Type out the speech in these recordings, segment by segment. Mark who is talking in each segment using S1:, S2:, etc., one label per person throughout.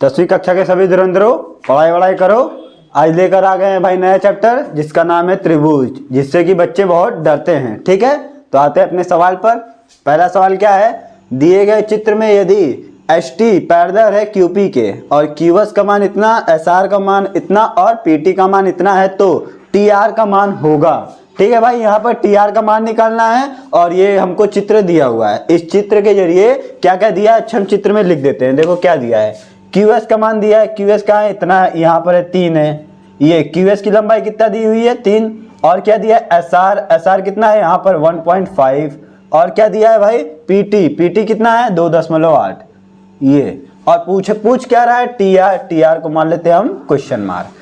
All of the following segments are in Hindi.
S1: 10वीं कक्षा के सभी धुरंधरों, पढ़ाई वढ़ाई करो। आज लेकर आ गए हैं भाई नया चैप्टर जिसका नाम है त्रिभुज, जिससे कि बच्चे बहुत डरते हैं। ठीक है, तो आते हैं अपने सवाल पर। पहला सवाल क्या है, दिए गए चित्र में यदि एस टी पैरेलल है क्यूपी के और क्यूएस का मान इतना, एस आर का मान इतना और पीटी का मान इतना है तो टी आर का मान होगा। ठीक है भाई, यहाँ पर टी आर का मान निकालना है और ये हमको चित्र दिया हुआ है। इस चित्र के जरिए क्या क्या दिया है, अच्छा हम चित्र में लिख देते हैं। देखो क्या दिया है, क्यूएस का मान दिया है, क्यूएस का है इतना है, यहाँ पर है 3 है। ये क्यूएस की लंबाई कितना दी हुई है 3। और क्या दिया है एसआर, एसआर कितना है यहाँ पर 1.5। और क्या दिया है भाई पीटी, पीटी कितना है 2.8 ये। और पूछ क्या रहा है टीआर, टीआर को मान लेते हैं हम क्वेश्चन मार्क।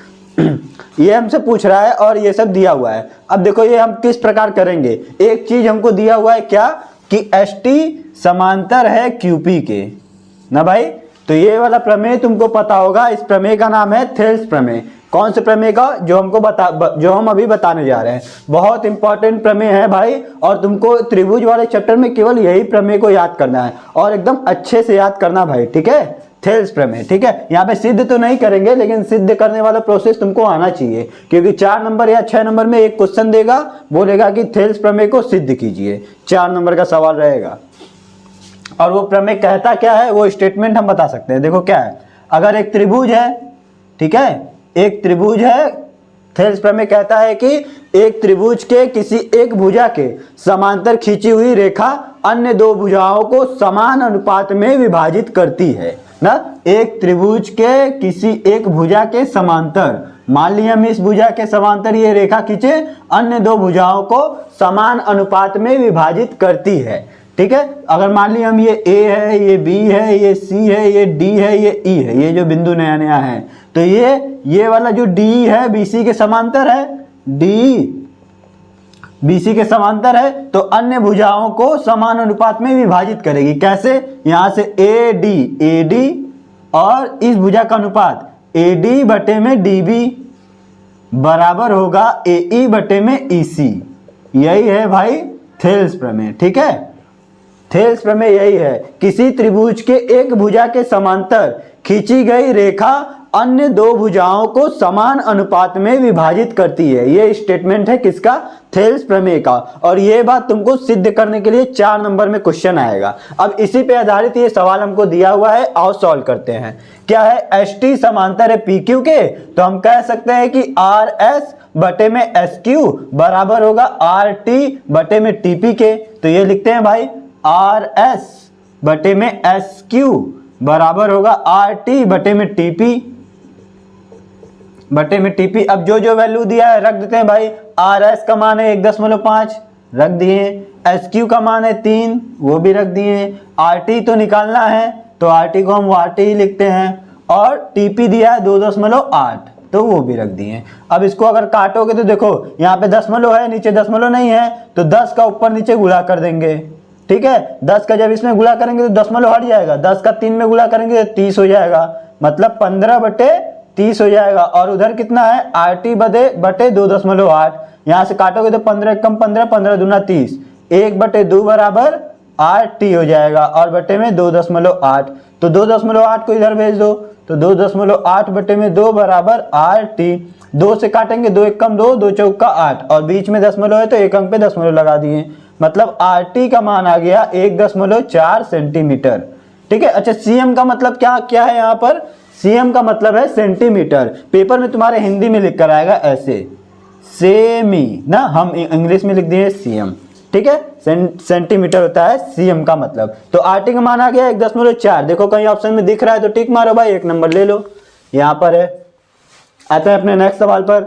S1: ये हमसे पूछ रहा है और ये सब दिया हुआ है। अब देखो ये हम किस प्रकार करेंगे, एक चीज हमको दिया हुआ है क्या कि एस टी समांतर है क्यूपी के ना भाई। तो ये वाला प्रमेय तुमको पता होगा, इस प्रमेय का नाम है थेल्स प्रमेय। कौन से प्रमेय का, जो हम अभी बताने जा रहे हैं। बहुत इंपॉर्टेंट प्रमेय है भाई, और तुमको त्रिभुज वाले चैप्टर में केवल यही प्रमेय को याद करना है और एकदम अच्छे से याद करना भाई। ठीक है, थेल्स प्रमेय। ठीक है, यहाँ पे सिद्ध तो नहीं करेंगे लेकिन सिद्ध करने वाला प्रोसेस तुमको आना चाहिए, क्योंकि 4 नंबर या 6 नंबर में एक क्वेश्चन देगा, बोलेगा कि थेल्स प्रमेय को सिद्ध कीजिए। 4 नंबर का सवाल रहेगा और वो प्रमेय कहता क्या है, वो स्टेटमेंट हम बता सकते हैं। देखो क्या है, अगर एक त्रिभुज है, ठीक है, एक त्रिभुज है, थेल्स प्रमेय कहता है कि एक त्रिभुज के किसी एक भुजा के समांतर खींची हुई रेखा अन्य 2 भुजाओं को समान अनुपात में विभाजित करती है ना। एक त्रिभुज के किसी एक भुजा के समांतर, मान लिया हम इस भुजा के समांतर ये रेखा खींचे, अन्य 2 भुजाओं को समान अनुपात में विभाजित करती है। ठीक है, अगर मान लिया हम ये ए है, ये बी है, ये सी है, ये डी है, ये ई है, ये जो बिंदु नया नया है, तो ये वाला जो डी है बीसी के समांतर है, डी बीसी के समांतर है, तो अन्य भुजाओं को समान अनुपात में विभाजित करेगी। कैसे, यहां से ए डी और इस भुजा का अनुपात ए डी बटे में डी बी बराबर होगा ए ई बटे में ई सी। यही है भाई थेल्स प्रमेय। ठीक है, थेल्स प्रमेय यही है, किसी त्रिभुज के एक भुजा के समांतर खींची गई रेखा अन्य 2 भुजाओं को समान अनुपात में विभाजित करती है। ये स्टेटमेंट है किसका, थेल्स प्रमेय का। और ये बात तुमको सिद्ध करने के लिए 4 नंबर में क्वेश्चन आएगा। अब इसी पे आधारित ये सवाल हमको दिया हुआ है, आओ सॉल्व करते हैं। क्या है, एस टी समांतर है पी क्यू के, तो हम कह सकते हैं कि आर एस बटे में एस क्यू बराबर होगा आर टी बटे में टीपी के। तो ये लिखते हैं भाई आर एस बटे में एस क्यू बराबर होगा आर टी बटे में टीपी बटे में टीपी। अब जो वैल्यू दिया है रख देते हैं भाई। आर एस का मान है 1.5 रख दिए, एस क्यू का मान है 3 वो भी रख दिए, आर टी तो निकालना है तो आर टी को हम आर टी ही लिखते हैं, और टीपी दिया है 2.8 तो वो भी रख दिए। अब इसको अगर काटोगे तो देखो यहाँ पे दशमलव है, नीचे दशमलव नहीं है, तो 10 का ऊपर नीचे गुणा कर देंगे। ठीक है, 10 का जब इसमें गुणा करेंगे तो दशमलव हट जाएगा, 10 का 3 में गुणा करेंगे तो 30 हो जाएगा, मतलब 15/30 हो जाएगा। और उधर कितना है आर टी बटे 2.8, यहाँ से काटोगे तो 15 कम 15, 15 दूना 30, 1/2 बराबर आर टी हो जाएगा और बटे में 2.8। तो 2.8 को इधर भेज दो, तो 2.8 बटे में 2 बराबर आर टी। 2 से काटेंगे 2 1 कम 2, 2 चौका 8 और बीच में दशमलव है तो एक अंक पे दशमलव लगा दिए, मतलब आर टी का मान आ गया 1.4 सेंटीमीटर। ठीक है, अच्छा सीएम का मतलब क्या है यहाँ पर, सीएम का मतलब है सेंटीमीटर। पेपर में तुम्हारे हिंदी में लिख कर आएगा ऐसे सेमी ना, हम इंग्लिश में लिख दिए सीएम। ठीक है, सेंटीमीटर होता है सीएम का मतलब। तो आर टी का मान आ गया 1.4। देखो कहीं ऑप्शन में दिख रहा है तो टिक मारो भाई, 1 नंबर ले लो, यहाँ पर है। आते हैं अपने नेक्स्ट सवाल पर।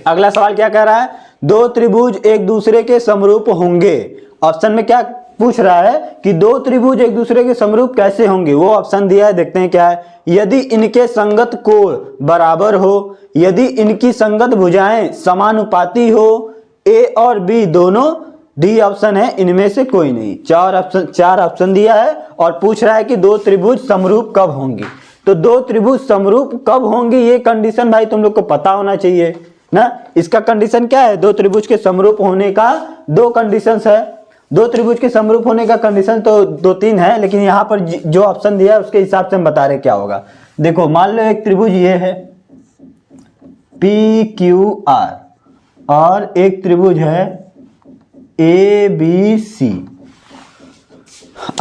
S1: अगला सवाल क्या कह रहा है, 2 त्रिभुज एक दूसरे के समरूप होंगे। ऑप्शन में क्या पूछ रहा है कि 2 त्रिभुज एक दूसरे के समरूप कैसे होंगे, वो ऑप्शन दिया है, देखते हैं क्या है। यदि इनके संगत कोण बराबर हो, यदि इनकी संगत भुजाएं समानुपाती हो, ए और बी दोनों, डी ऑप्शन है इनमें से कोई नहीं। 4 ऑप्शन दिया है और पूछ रहा है कि 2 त्रिभुज समरूप कब होंगी। तो 2 त्रिभुज समरूप कब होंगी, ये कंडीशन भाई तुम लोग को पता होना चाहिए ना। इसका कंडीशन क्या है, 2 त्रिभुज के समरूप होने का 2 कंडीशंस है। दो त्रिभुज के समरूप होने का कंडीशन तो 2-3 है, लेकिन यहाँ पर जो ऑप्शन दिया है उसके हिसाब से हम बता रहे क्या होगा। देखो मान लो एक त्रिभुज ये है PQR और एक त्रिभुज है ABC।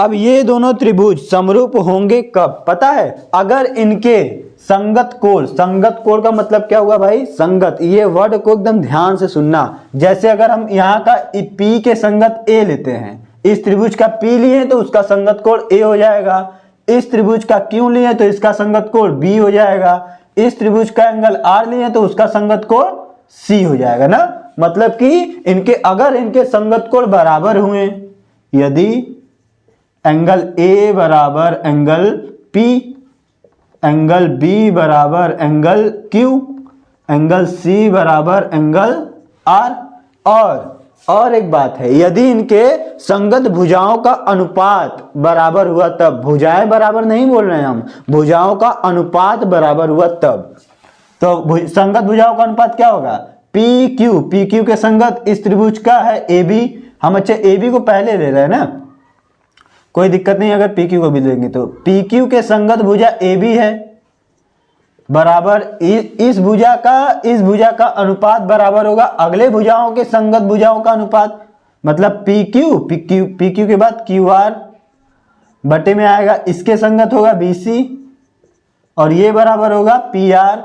S1: अब ये दोनों त्रिभुज समरूप होंगे कब पता है? अगर इनके संगत कोण, संगत कोण का मतलब क्या हुआ भाई? संगत, ये वर्ड को एकदम ध्यान से सुनना। जैसे अगर हम यहाँ का P के संगत A लेते हैं, इस त्रिभुज का P लिए तो उसका संगत कोण A हो जाएगा, इस त्रिभुज का Q लिए तो इसका संगत कोण B हो जाएगा, इस त्रिभुज का एंगल R लिए तो उसका संगत कोण C हो जाएगा ना। मतलब कि इनके अगर इनके संगत कोण बराबर हुए, यदि एंगल A बराबर एंगल P, एंगल B बराबर एंगल Q, एंगल C बराबर एंगल R, और एक बात है, यदि इनके संगत भुजाओं का अनुपात बराबर हुआ तब, भुजाएं बराबर नहीं बोल रहे हैं हम, भुजाओं का अनुपात बराबर हुआ तब, तो संगत भुजाओं का अनुपात क्या होगा? PQ के संगत इस त्रिभुज का है AB, हम अच्छा AB को पहले ले रहे हैं ना, कोई दिक्कत नहीं अगर PQ को भी लेंगे तो। PQ के संगत भुजा AB है बराबर इस भुजा का अनुपात बराबर होगा अगले भुजाओं के संगत भुजाओं का अनुपात, मतलब PQ के बाद QR बटे में आएगा, इसके संगत होगा BC और ये बराबर होगा PR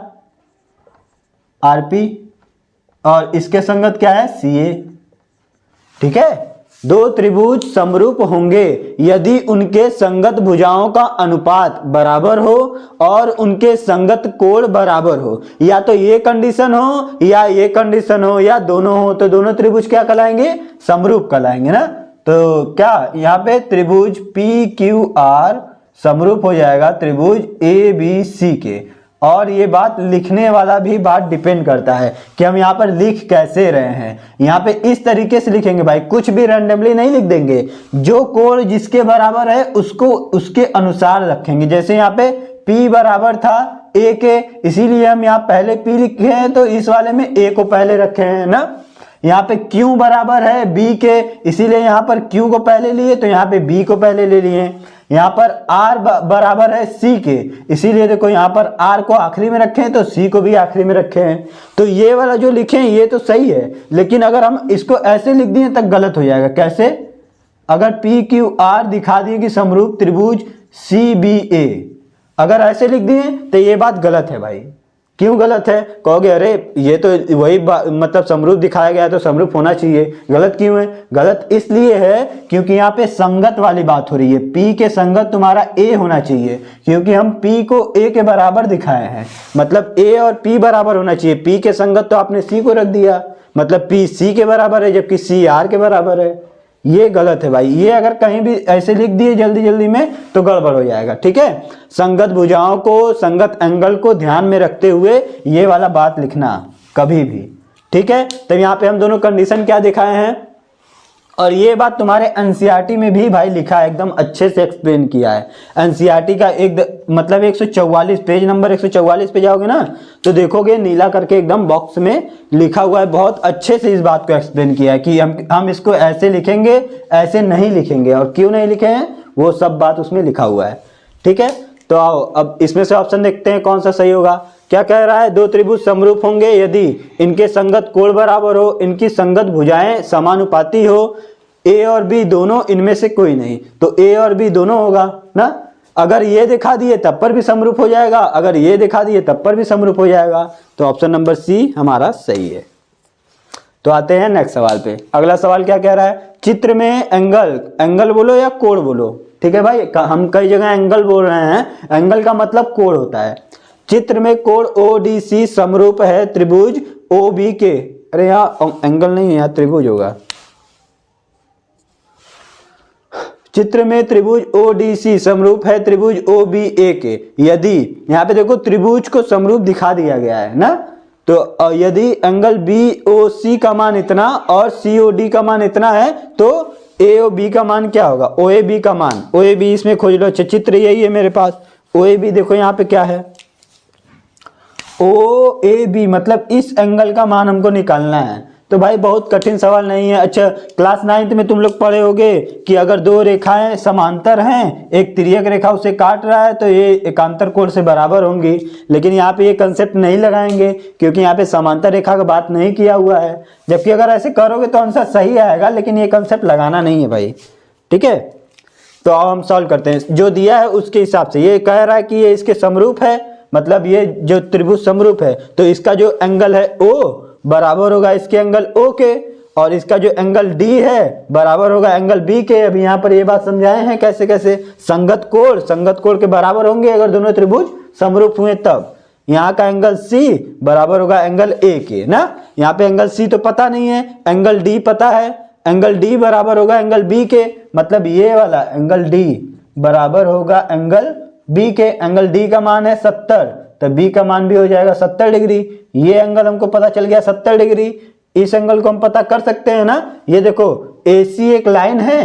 S1: RP और इसके संगत क्या है? CA। ठीक है, दो त्रिभुज समरूप होंगे यदि उनके संगत भुजाओं का अनुपात बराबर हो और उनके संगत कोण बराबर हो, या तो ये कंडीशन हो या ये कंडीशन हो या दोनों हो, तो दोनों त्रिभुज क्या कहलाएंगे? समरूप कहलाएंगे ना। तो क्या यहाँ पे त्रिभुज PQR समरूप हो जाएगा त्रिभुज ABC के। और ये बात लिखने वाला भी बात डिपेंड करता है कि हम यहाँ पर लिख कैसे रहे हैं। यहाँ पे इस तरीके से लिखेंगे भाई, कुछ भी रैंडमली नहीं लिख देंगे, जो कोण जिसके बराबर है उसको उसके अनुसार रखेंगे। जैसे यहाँ पे P बराबर था A के, इसीलिए हम यहाँ पहले P लिखे हैं, तो इस वाले में A को पहले रखे हैं ना। यहाँ पे Q बराबर है B के, इसीलिए यहाँ पर Q को पहले लिए तो यहाँ पे B को पहले ले लिए। यहाँ पर R बराबर है C के, इसीलिए देखो यहाँ पर R को आखिरी में रखे हैं तो C को भी आखिरी में रखे हैं। तो ये वाला जो लिखे हैं ये तो सही है, लेकिन अगर हम इसको ऐसे लिख दिए तब गलत हो जाएगा। कैसे? अगर PQR दिखा दिए कि समरूप त्रिभुज CBA, अगर ऐसे लिख दिए तो ये बात गलत है भाई। क्यों गलत है? कहोगे अरे ये तो वही मतलब समरूप दिखाया गया है तो समरूप होना चाहिए, गलत क्यों है? गलत इसलिए है क्योंकि यहाँ पे संगत वाली बात हो रही है। P के संगत तुम्हारा A होना चाहिए, क्योंकि हम P को A के बराबर दिखाए हैं, मतलब A और P बराबर होना चाहिए। P के संगत तो आपने C को रख दिया, मतलब P C के बराबर है जबकि C R के बराबर है। ये गलत है भाई, ये अगर कहीं भी ऐसे लिख दिए जल्दी जल्दी में तो गड़बड़ हो जाएगा। ठीक है, संगत भुजाओं को, संगत एंगल को ध्यान में रखते हुए ये वाला बात लिखना कभी भी। ठीक है, तब यहाँ पे हम दोनों कंडीशन क्या दिखाए हैं, और ये बात तुम्हारे एनसीईआरटी में भी भाई लिखा है, एकदम अच्छे से एक्सप्लेन किया है। एनसीईआरटी का एक मतलब 144 पेज नंबर 144 पे जाओगे ना तो देखोगे नीला करके एकदम बॉक्स में लिखा हुआ है, बहुत अच्छे से इस बात को एक्सप्लेन किया है कि हम इसको ऐसे लिखेंगे, ऐसे नहीं लिखेंगे, और क्यों नहीं लिखे हैं वो सब बात उसमें लिखा हुआ है। ठीक है, तो आओ अब इसमें से ऑप्शन देखते हैं कौन सा सही होगा। क्या कह रहा है? दो त्रिभुज समरूप होंगे यदि इनके संगत कोण बराबर हो, इनकी संगत भुजाएं समानुपाती हो, A और B दोनों इनमें से कोई नहीं, तो A और B दोनों होगा ना। अगर ये दिखा दिए तब पर भी समरूप हो जाएगा, अगर ये दिखा दिए तब पर भी समरूप हो जाएगा, तो ऑप्शन नंबर C हमारा सही है। तो आते हैं नेक्स्ट सवाल पे। अगला सवाल क्या कह रहा है? चित्र में एंगल बोलो या कोण बोलो, ठीक है भाई, हम कई जगह एंगल बोल रहे हैं, एंगल का मतलब कोण होता है। चित्र में कोण ODC समरूप है त्रिभुज OB के, अरे यहाँ एंगल नहीं है, यहाँ त्रिभुज होगा। चित्र में त्रिभुज ODC समरूप है त्रिभुज OBA के, यदि यहाँ पे देखो त्रिभुज को समरूप दिखा दिया गया है ना, तो यदि एंगल BOC का मान इतना और COD का मान इतना है तो AOB का मान क्या होगा? OAB का मान, OAB इसमें खोज लो। अच्छा, चित्र यही है मेरे पास, OAB देखो यहाँ पे क्या है, OAB मतलब इस एंगल का मान हमको निकालना है। तो भाई बहुत कठिन सवाल नहीं है। अच्छा, क्लास 9th में तुम लोग पढ़े होगे कि अगर दो रेखाएं समांतर हैं, एक तिर्यक रेखा उसे काट रहा है तो ये एकांतर कोण से बराबर होंगी। लेकिन यहाँ पे ये कंसेप्ट नहीं लगाएंगे क्योंकि यहाँ पे समांतर रेखा का बात नहीं किया हुआ है। जबकि अगर ऐसे करोगे तो आंसर सही आएगा, लेकिन ये कंसेप्ट लगाना नहीं है भाई। ठीक है, तो अब हम सॉल्व करते हैं। जो दिया है उसके हिसाब से ये कह रहा है कि ये इसके समरूप है, मतलब ये जो त्रिभुज समरूप है तो इसका जो एंगल है O बराबर होगा इसके एंगल O के, और इसका जो एंगल D है बराबर होगा एंगल B के। अभी यहाँ पर ये बात समझाए हैं कैसे कैसे। संगत कोण के बराबर होंगे अगर दोनों त्रिभुज समरूप हुए तब। यहाँ का एंगल C बराबर होगा एंगल A के ना। यहाँ पे एंगल C तो पता नहीं है, एंगल D पता है। एंगल D बराबर होगा एंगल B के, मतलब ये वाला एंगल D बराबर होगा एंगल B के। एंगल D का मान है 70, तो B का मान भी हो जाएगा 70 डिग्री। ये एंगल हमको पता चल गया 70 डिग्री। इस एंगल को हम पता कर सकते हैं ना। ये देखो AC एक लाइन है,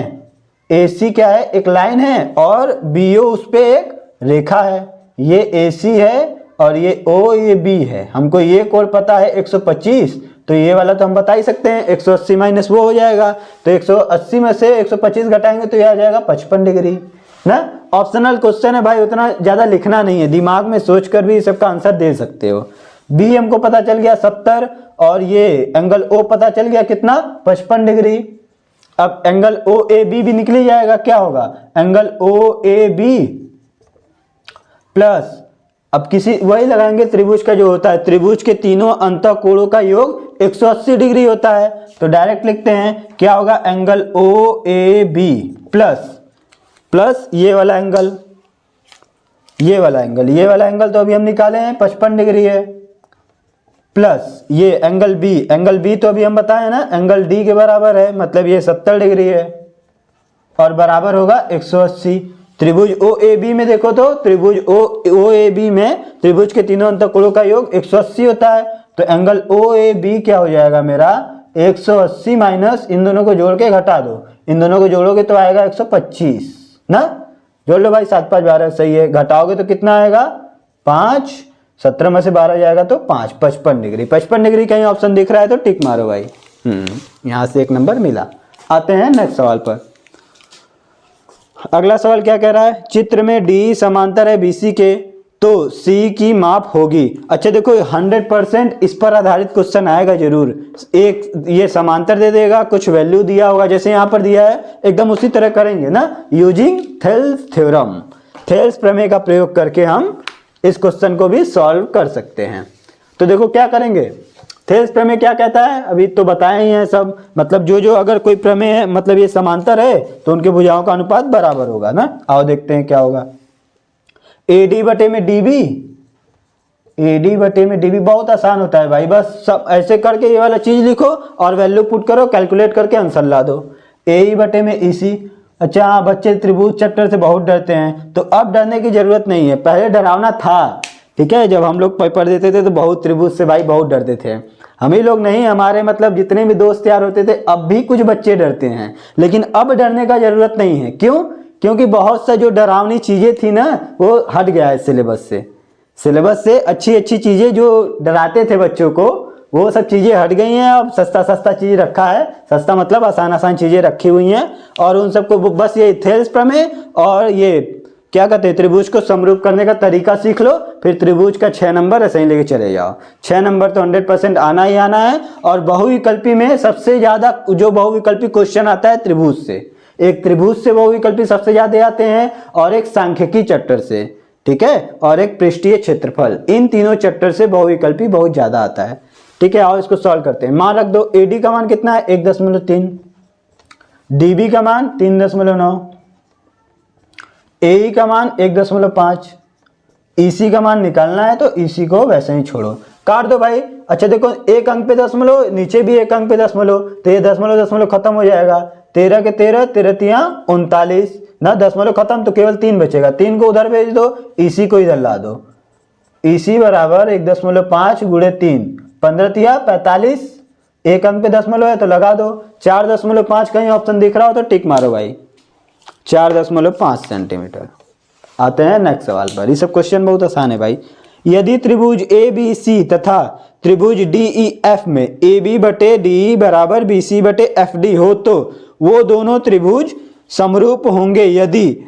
S1: AC क्या है, एक लाइन है, और BO उस पे एक रेखा है। ये AC है और ये O ये B है। हमको ये कोण पता है 125, तो ये वाला तो हम बता ही सकते हैं। 180 माइनस वो हो जाएगा, तो 180 में से 125 घटाएंगे तो ये आ जाएगा 55 डिग्री ना। ऑप्शनल क्वेश्चन है भाई, उतना ज्यादा लिखना नहीं है, दिमाग में सोचकर भी सबका आंसर दे सकते हो। बी हमको पता चल गया 70, और ये एंगल O पता चल गया कितना 55 डिग्री। अब एंगल OAB भी निकल जाएगा, क्या होगा एंगल OAB प्लस, अब किसी वही लगाएंगे त्रिभुज का जो होता है, त्रिभुज के तीनों अंतःकोणों का योग 180 डिग्री होता है। तो डायरेक्ट लिखते हैं क्या होगा, एंगल OAB प्लस ये वाला एंगल, ये वाला एंगल तो अभी हम निकाले हैं 55 डिग्री है, प्लस ये एंगल बी तो अभी हम बताए ना एंगल D के बराबर है, मतलब ये 70 डिग्री है और बराबर होगा 180। त्रिभुज OAB में देखो तो त्रिभुज OAB में त्रिभुज के तीनों अंतःकोणों का योग 180 होता है। तो एंगल OAB क्या हो जाएगा मेरा 180 माइनस इन दोनों को जोड़ के घटा दो, इन दोनों को जोड़ोगे तो आएगा 125 ना। जोड़ लो भाई, 7 5 12 सही है। घटाओगे तो कितना आएगा 5, 17 में से 12 जाएगा तो 5, 55 डिग्री। 55 डिग्री कहीं ऑप्शन दिख रहा है तो टिक मारो भाई। यहाँ से एक नंबर मिला। आते हैं नेक्स्ट सवाल पर। अगला सवाल क्या कह रहा है, चित्र में D समांतर है BC के तो C की माप होगी। अच्छा देखो 100% इस पर आधारित क्वेश्चन आएगा जरूर। एक ये समांतर दे देगा, कुछ वैल्यू दिया होगा जैसे यहाँ पर दिया है, एकदम उसी तरह करेंगे ना। यूजिंग थेल्स थ्योरम, थेल्स प्रमेय का प्रयोग करके हम इस क्वेश्चन को भी सॉल्व कर सकते हैं। तो देखो क्या करेंगे, थेल्स प्रमेय क्या कहता है अभी तो बताए ही हैं सब। मतलब जो अगर कोई प्रमेय है, मतलब ये समांतर है तो उनके भुजाओं का अनुपात बराबर होगा ना। आओ देखते हैं क्या होगा। AD बटे में DB, AD बटे में DB बहुत आसान होता है भाई, बस सब ऐसे करके ये वाला चीज लिखो और वैल्यू पुट करो, कैलकुलेट करके आंसर ला दो। AE बटे में EC। अच्छा हाँ, बच्चे त्रिभुज चैप्टर से बहुत डरते हैं, तो अब डरने की जरूरत नहीं है, पहले डरावना था। ठीक है, जब हम लोग पेपर देते थे तो बहुत त्रिभुज से भाई बहुत डरते थे। हम ही लोग नहीं, हमारे मतलब जितने भी दोस्त यार होते थे, अब भी कुछ बच्चे डरते हैं, लेकिन अब डरने का जरूरत नहीं है। क्यों? क्योंकि बहुत सा जो डरावनी चीजें थी ना वो हट गया है सिलेबस से। अच्छी चीजें जो डराते थे बच्चों को वो सब चीजें हट गई हैं। अब सस्ता चीज रखा है, सस्ता मतलब आसान चीजें रखी हुई हैं, और उन सबको बस ये थेल्स प्रमेय और ये क्या कहते हैं त्रिभुज को समरूप करने का तरीका सीख लो, फिर त्रिभुज का 6 नंबर ऐसे ही लेके चले जाओ। 6 नंबर तो 100% आना ही आना है। और बहुविकल्पी में सबसे ज्यादा जो बहुविकल्पी क्वेश्चन आता है त्रिभुज से, एक त्रिभुज से बहुविकल्पी सबसे ज्यादा आते हैं, और एक सांख्यिकी चैप्टर से, ठीक है, और एक पृष्ठीय क्षेत्रफल। इन तीनों चैप्टर से बहुविकल्पी बहुत ज्यादा आता है। ठीक है, आओ इसको सॉल्व करते हैं। मान रख दो AD का मान कितना है 1.3, DB का मान 3.9, AE का मान 1.5, EC का मान निकालना है तो EC को वैसे ही छोड़ो, काट दो भाई। अच्छा देखो एक अंक पे दशमलव, नीचे भी एक अंक पे दशमलव, तो ये दशमलव खत्म हो जाएगा। 13 के 13, 13 तिया 39 ना, दशमलव खत्म तो केवल 3 बचेगा। 3 को उधर भेज दो, EC को इधर ला दो। EC बराबर 1.5 गुणे 3, 15 तिया 45, एक अंक पे दशमलव है तो लगा दो। 4.5 कहीं ऑप्शन दिख रहा हो तो टिक मारो भाई, 4.5 सेंटीमीटर। आते हैं नेक्स्ट सवाल पर। ये सब क्वेश्चन बहुत आसान है भाई। यदि त्रिभुज ABC तथा त्रिभुज DEF में AB बटे DE बराबर BC बटे FD हो तो वो दोनों त्रिभुज समरूप होंगे यदि,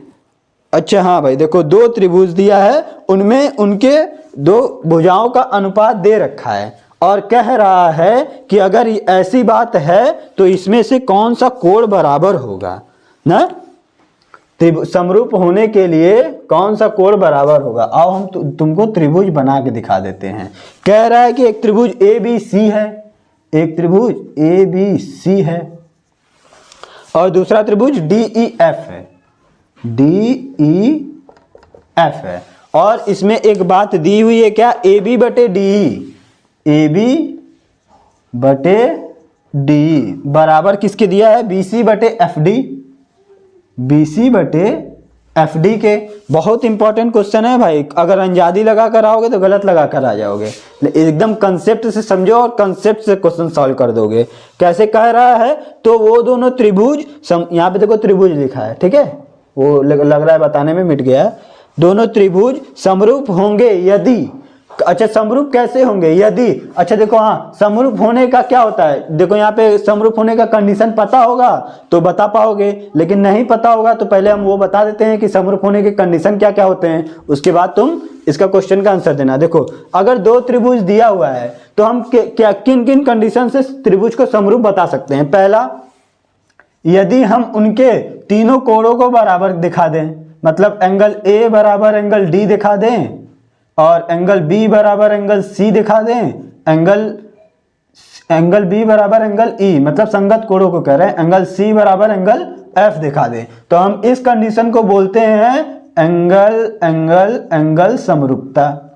S1: अच्छा हाँ भाई देखो, दो त्रिभुज दिया है, उनमें उनके दो भुजाओं का अनुपात दे रखा है और कह रहा है कि अगर ऐसी बात है तो इसमें से कौन सा कोण बराबर होगा ना। समरूप होने के लिए कौन सा कोण बराबर होगा। आओ हम तुमको त्रिभुज बना के दिखा देते हैं। कह रहा है कि एक त्रिभुज ABC है, एक त्रिभुज ABC है और दूसरा त्रिभुज DEF है, DEF है। और इसमें एक बात दी हुई है क्या, AB बटे DE, AB बटे DE बराबर किसके दिया है, BC बटे FD, BC बटे FD के। बहुत इंपॉर्टेंट क्वेश्चन है भाई, अगर अंजादी लगा कर आओगे तो गलत लगा कर आ जाओगे। एकदम कंसेप्ट से समझो और कंसेप्ट से क्वेश्चन सॉल्व कर दोगे। कैसे कह रहा है, तो वो दोनों त्रिभुज, यहाँ पे देखो त्रिभुज लिखा है, ठीक है, वो लग रहा है बताने में मिट गया। दोनों त्रिभुज समरूप होंगे यदि, अच्छा समरूप कैसे होंगे यदि, अच्छा देखो हाँ, समरूप होने का क्या होता है, देखो यहाँ पे समरूप होने का कंडीशन पता होगा तो बता पाओगे, लेकिन नहीं पता होगा तो पहले हम वो बता देते हैं कि समरूप होने के कंडीशन क्या क्या होते हैं, उसके बाद तुम इसका क्वेश्चन का आंसर देना। देखो अगर दो त्रिभुज दिया हुआ है तो हम क्या किन किन कंडीशन से त्रिभुज को समरूप बता सकते हैं। पहला, यदि हम उनके तीनों कोणों को बराबर दिखा दें, मतलब एंगल A बराबर एंगल D दिखा दें और एंगल B बराबर एंगल C दिखा दें, एंगल B बराबर एंगल E, मतलब संगत कोणों को कह रहे हैं, एंगल C बराबर एंगल F दिखा दें, तो हम इस कंडीशन को बोलते हैं एंगल एंगल एंगल समरूपता।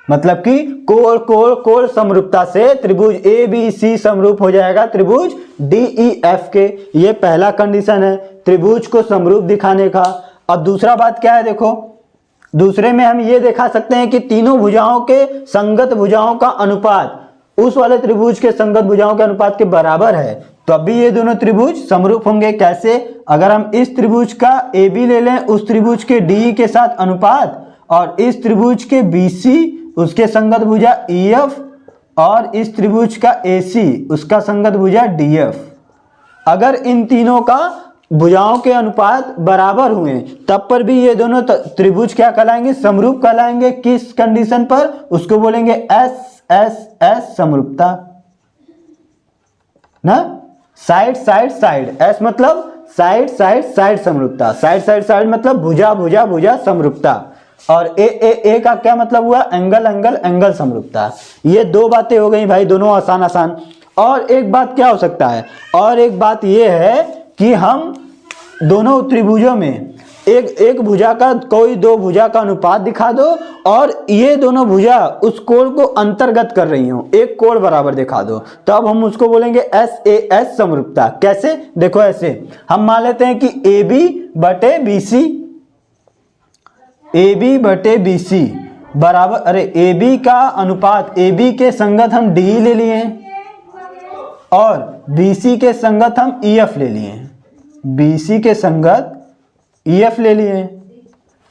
S1: मतलब कि कोण कोण कोण समरूपता से त्रिभुज ABC समरूप हो जाएगा त्रिभुज DEF के। ये पहला कंडीशन है त्रिभुज को समरूप दिखाने का। अब दूसरा बात क्या है, देखो दूसरे में हम ये दिखा सकते हैं कि तीनों भुजाओं के संगत भुजाओं का अनुपात उस वाले त्रिभुज के संगत भुजाओं के अनुपात के बराबर है, तो अब भी ये दोनों त्रिभुज समरूप होंगे। कैसे, अगर हम इस त्रिभुज का AB ले लें उस त्रिभुज के DE के साथ अनुपात, और इस त्रिभुज के BC उसके संगत भुजा EF, और इस त्रिभुज का AC उसका संगत भुजा DF, अगर इन तीनों का भुजाओं के अनुपात बराबर हुए तब पर भी ये दोनों त्रिभुज क्या कहलाएंगे, समरूप कहलाएंगे। किस कंडीशन पर, उसको बोलेंगे SSS समरूपता ना। साइड साइड साइड, S मतलब साइड साइड साइड समरूपता, साइड साइड साइड मतलब भुजा भुजा भुजा समरूपता, और ए का क्या मतलब हुआ, एंगल एंगल एंगल समरूपता। ये दो बातें हो गई भाई, दोनों आसान आसान। और एक बात क्या हो सकता है, और एक बात ये है कि हम दोनों त्रिभुजों में एक भुजा का, कोई दो भुजा का अनुपात दिखा दो और ये दोनों भुजा उस कोण को अंतर्गत कर रही हो, एक कोण बराबर दिखा दो, तब हम उसको बोलेंगे SAS समरूपता। कैसे, देखो ऐसे हम मान लेते हैं कि AB बटे BC बराबर, अरे AB का अनुपात, AB के संगत हम DE ले लिए और BC के संगत हम EF ले लिए, BC के संगत EF ले लिए,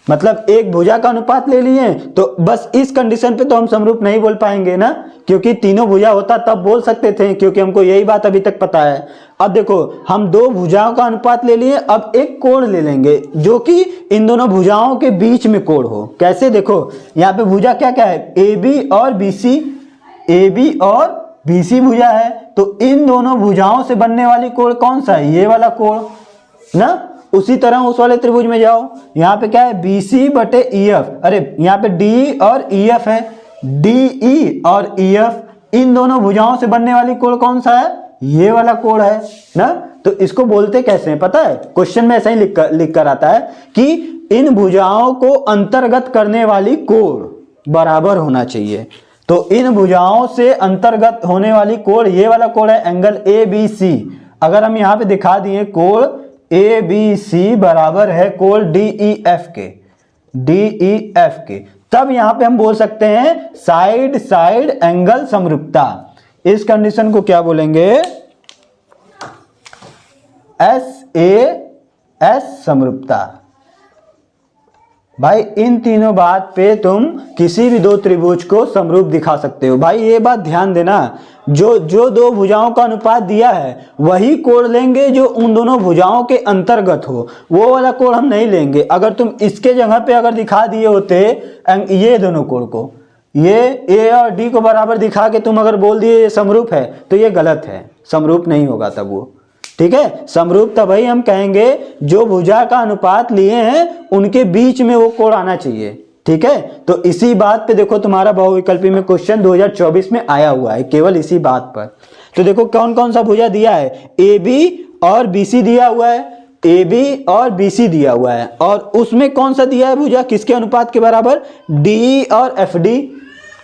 S1: मतलब एक भुजा का अनुपात ले लिए। तो बस इस कंडीशन पे तो हम समरूप नहीं बोल पाएंगे ना, क्योंकि तीनों भुजा होता तब बोल सकते थे, क्योंकि हमको यही बात अभी तक पता है। अब देखो हम दो भुजाओं का अनुपात ले लिए, अब एक कोण ले लेंगे जो कि इन दोनों भुजाओं के बीच में कोण हो। कैसे, देखो यहाँ पे भुजा क्या क्या है, AB और BC, AB और BC भुजा है, तो इन दोनों भुजाओं से बनने वाली कोण कौन सा है, ये वाला कोण ना। उसी तरह उस वाले त्रिभुज में जाओ, यहाँ पे क्या है, BC बटे EF, अरे यहाँ पे DE और EF है, DE और EF, इन दोनों भुजाओं से बनने वाली कोण कौन सा है, ये वाला कोण है ना। तो इसको बोलते कैसे हैं पता है, क्वेश्चन में ऐसा ही लिख कर आता है कि इन भुजाओं को अंतर्गत करने वाली कोण बराबर होना चाहिए। तो इन भुजाओं से अंतर्गत होने वाली कोण, ये वाला कोण है एंगल ABC। अगर हम यहाँ पे दिखा दिए कोण ABC बराबर है कोण DEF के, तब यहां पे हम बोल सकते हैं साइड साइड एंगल समरूपता। इस कंडीशन को क्या बोलेंगे, SAS समरूपता। भाई इन तीनों बात पे तुम किसी भी दो त्रिभुज को समरूप दिखा सकते हो। भाई ये बात ध्यान देना, जो दो भुजाओं का अनुपात दिया है वही कोण लेंगे जो उन दोनों भुजाओं के अंतर्गत हो, वो वाला कोण हम नहीं लेंगे। अगर तुम इसके जगह पे अगर दिखा दिए होते ये दोनों कोण को, ये ए और डी को बराबर दिखा के तुम अगर बोल दिए ये समरूप है, तो ये गलत है, समरूप नहीं होगा तब वो। ठीक है, समरूप तब ही हम कहेंगे जो भुजा का अनुपात लिए हैं उनके बीच में वो कोण आना चाहिए। ठीक है, तो इसी बात पे देखो तुम्हारा बहुविकल्पी में क्वेश्चन 2024 में आया हुआ है, केवल इसी बात पर। तो देखो कौन कौन सा भुजा दिया है, ए बी और बी सी दिया हुआ है, ए बी और बी सी दिया हुआ है, और उसमें कौन सा दिया है भुजा किसके अनुपात के बराबर, डी और एफ डी,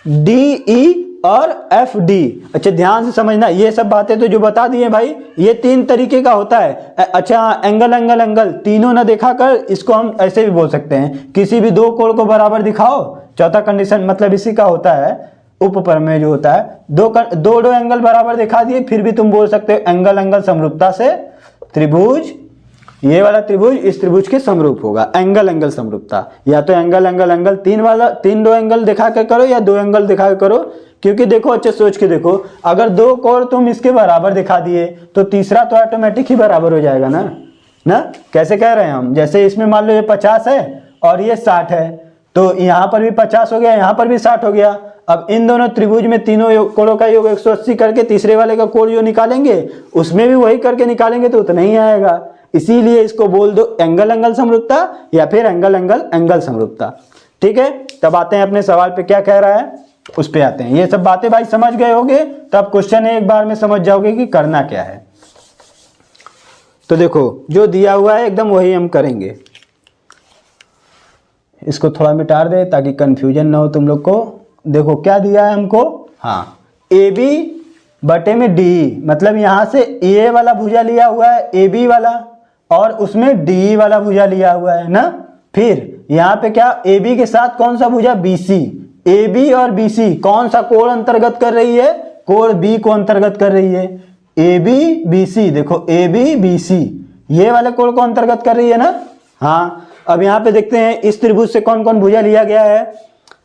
S1: डी ई और एफ डी। अच्छा ध्यान से समझना, ये सब बातें तो जो बता दिए भाई, ये तीन तरीके का होता है। अच्छा एंगल एंगल एंगल तीनों ना दिखा कर इसको हम ऐसे भी बोल सकते हैं, किसी भी दो कोण को बराबर दिखाओ, चौथा कंडीशन मतलब इसी का होता है उपप्रमेय जो होता है, दो एंगल बराबर दिखा दिए, फिर भी तुम बोल सकते हो एंगल एंगल समरूपता से त्रिभुज, ये वाला त्रिभुज इस त्रिभुज के समरूप होगा, एंगल एंगल समरूपता। या तो एंगल एंगल एंगल तीन दो एंगल दिखा के करो, या दो एंगल दिखा के करो। क्योंकि देखो अच्छे सोच के देखो, अगर दो कोण तुम इसके बराबर दिखा दिए तो तीसरा तो ऑटोमेटिक ही बराबर हो जाएगा ना। कैसे कह रहे हैं हम, जैसे इसमें मान लो ये 50 है और ये 60 है, तो यहाँ पर भी 50 हो गया, यहाँ पर भी 60 हो गया। अब इन दोनों त्रिभुज में तीनों कोणों का योग 180 करके तीसरे वाले का कोण जो निकालेंगे उसमें भी वही करके निकालेंगे तो उतना ही आएगा। इसीलिए इसको बोल दो एंगल एंगल समरूपता या फिर एंगल एंगल एंगल समरूपता। ठीक है, तब आते हैं अपने सवाल पे क्या कह रहा है उस पे आते हैं। ये सब बातें भाई समझ गए होगे, तब क्वेश्चन एक बार में समझ जाओगे कि करना क्या है। तो देखो जो दिया हुआ है एकदम वही हम करेंगे। इसको थोड़ा मिटा दे ताकि कंफ्यूजन ना हो तुम लोग को। देखो क्या दिया है हमको, हाँ ए बी बटे में डी, मतलब यहां से ए वाला भुजा लिया हुआ है ए बी वाला, और उसमें डी वाला भुजा लिया हुआ है ना। फिर यहाँ पे क्या ए बी के साथ कौन सा भुजा बी सी, ए बी और बी सी कौन सा कोण अंतर्गत कर रही है, कोण बी को अंतर्गत कर रही है। ए बी बी सी, देखो ए बी बी सी ये वाले कोण को अंतर्गत कर रही है ना। हाँ अब यहाँ पे देखते हैं इस त्रिभुज से कौन कौन भुजा लिया गया है,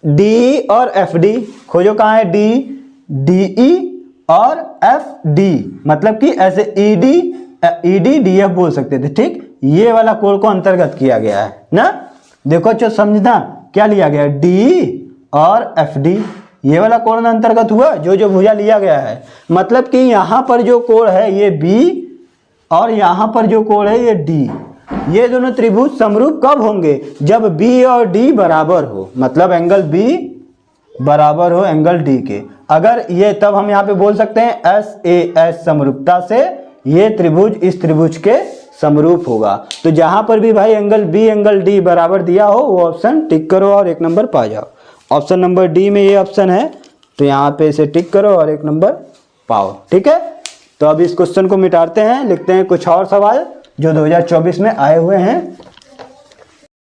S1: डी और एफ डी। खोजो कहाँ है डी, डी ई और एफ डी, मतलब कि ऐसे ई डी डी एफ बोल सकते थे। ठीक, ये वाला कोण को अंतर्गत किया गया है ना। देखो जो समझना क्या लिया गया, डी और एफ डी ये वाला कोण अंतर्गत हुआ जो भुजा लिया गया है। मतलब कि यहां पर जो कोण है ये बी और यहां पर जो कोण है ये डी, ये दोनों त्रिभुज समरूप कब होंगे, जब बी और डी बराबर हो, मतलब एंगल बी बराबर हो एंगल डी के। अगर ये तब हम यहाँ पे बोल सकते हैं एस ए एस समरूपता से ये त्रिभुज इस त्रिभुज के समरूप होगा। तो जहां पर भी भाई एंगल बी एंगल डी बराबर दिया हो वो ऑप्शन टिक करो और एक नंबर पा जाओ। ऑप्शन नंबर डी में ये ऑप्शन है, तो यहाँ पे इसे टिक करो और एक नंबर पाओ। ठीक है, तो अब इस क्वेश्चन को मिटाते हैं, लिखते हैं कुछ और सवाल जो 2024 में आए हुए हैं।